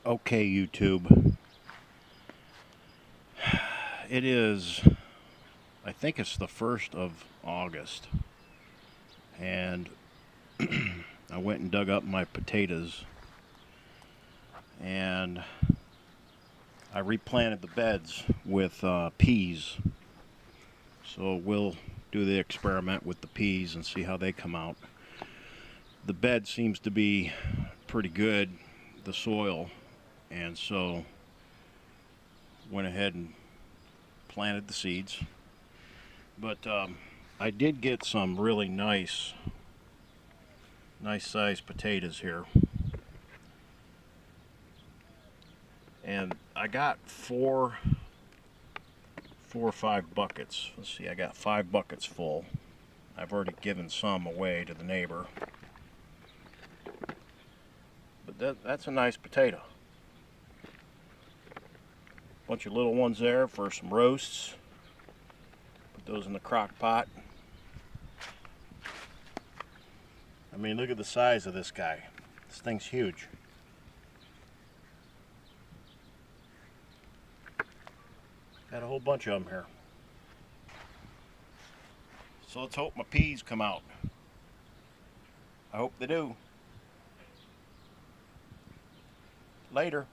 Okay, YouTube. It is, I think it's the 1st of August, and I went and dug up my potatoes, and I replanted the beds with peas. So we'll do the experiment with the peas and see how they come out. The bed seems to be pretty good, the soil, and so went ahead and planted the seeds. But I did get some really nice sized potatoes here, and I got four or five buckets. Let's see, I got 5 buckets full. I've already given some away to the neighbor, but that's a nice potato. Bunch of little ones there for some roasts. Put those in the crock pot. I mean, look at the size of this guy. This thing's huge. Got a whole bunch of them here. So let's hope my peas come out. I hope they do. Later.